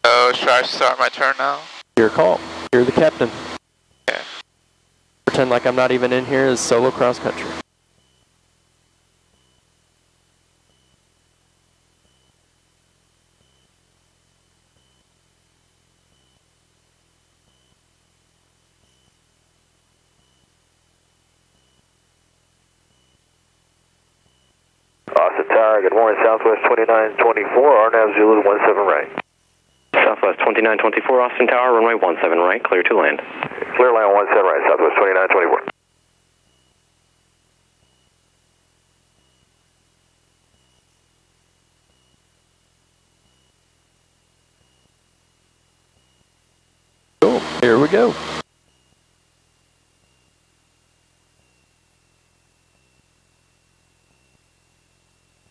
Oh, should I start my turn now? Your call. You're the captain. Okay. Pretend like I'm not even in here as solo cross country. Austin Tower, good morning, Southwest 2924, RNAV Zulu 17 right. Southwest 2924, Austin Tower, runway 17 right, clear to land. Clear line 17 right, Southwest 2924. Cool, here we go.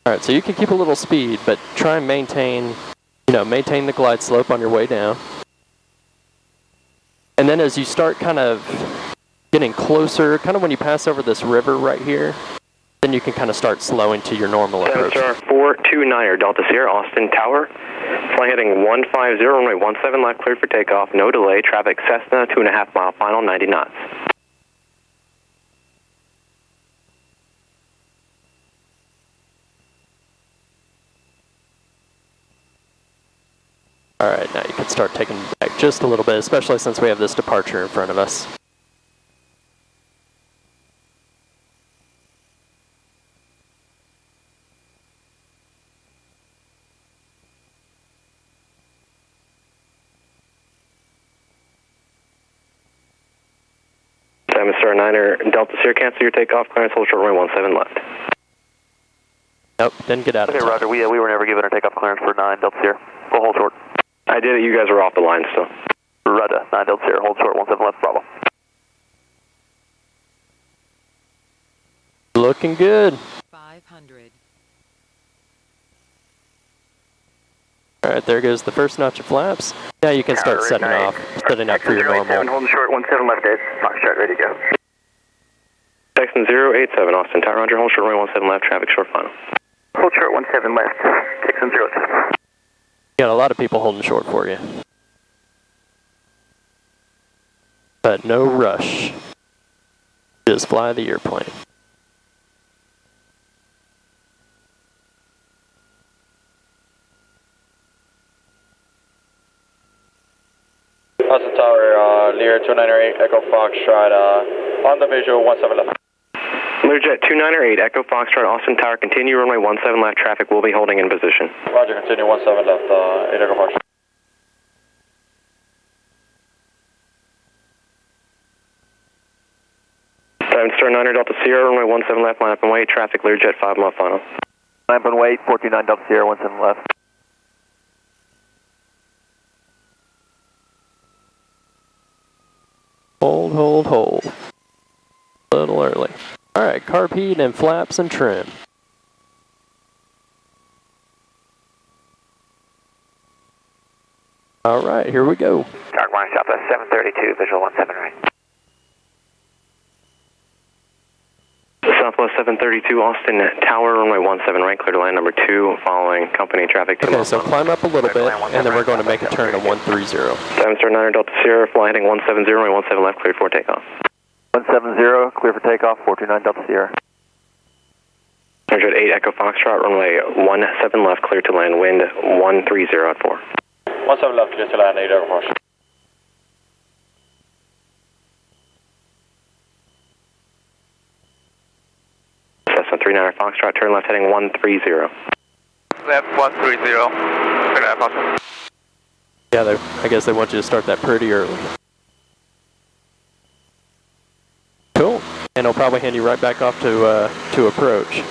Alright, so you can keep a little speed, but try and maintain the glide slope on your way down. And then as you start kind of getting closer, kind of when you pass over this river right here, then you can kind of start slowing to your normal approach. Star 429er, Delta Sierra, Austin Tower. Flight heading 150, runway 17 left, cleared for takeoff, no delay, traffic Cessna, 2.5 mile final, 90 knots. Alright, now you can start taking back just a little bit, especially since we have this departure in front of us. Star 9er, Delta Sierra, cancel your takeoff, clearance, hold short runway 17 left. Nope, didn't get out of Okay, Roger, we were never given our takeoff clearance for 9 Delta Sierra. We'll hold short. I did it, you guys were off the line still. Rudda, 9 Delta Sierra, hold short, 17 left, Bravo. Looking good. 500. Alright, there goes the first notch of flaps. Now you can start setting up for your normal. Hold short, 17 left, Dave. Foxtrot, ready to go. Texan 087, Austin Tower, Roger, hold short runway 17 left, traffic short final. Hold short, 17 left. Texan 087. Got a lot of people holding short for you. But no rush. Just fly the airplane. Austin Tower, Lear 298, Echo Foxtrot, on the visual, 17 left. Learjet 298, Echo Foxtrot, Austin Tower, continue runway 17 left, traffic will be holding in position. Roger, continue 17 left, 8 Echo Foxtrot. Star 9er, Delta Sierra, runway 17 left, line up and wait, traffic Learjet 5 mile final. Line up and wait, 429 Delta Sierra, 17 left. Hold. A little early. Alright, carb heat and flaps and trim. Alright, here we go. Dark Line Southwest 732, visual 17 right. Southwest 732, Austin Tower, runway 17 right, clear to line number 2, following company traffic. Okay, so climb up a little bit, and then we're going to make a turn to 130. Star 9er, Delta Sierra, fly heading 170, runway 17 left, cleared for takeoff. 170, clear for takeoff, 429 Delta Sierra. 108 Echo Foxtrot, runway 17 left, clear to land, wind 130 at 4. 17 left, clear to land, 8 Echo Foxtrot. Cessna 39er Foxtrot, turn left heading 130. Left 130. Good afternoon. Yeah, I guess they want you to start that pretty early. Cool. And it'll probably hand you right back off to approach.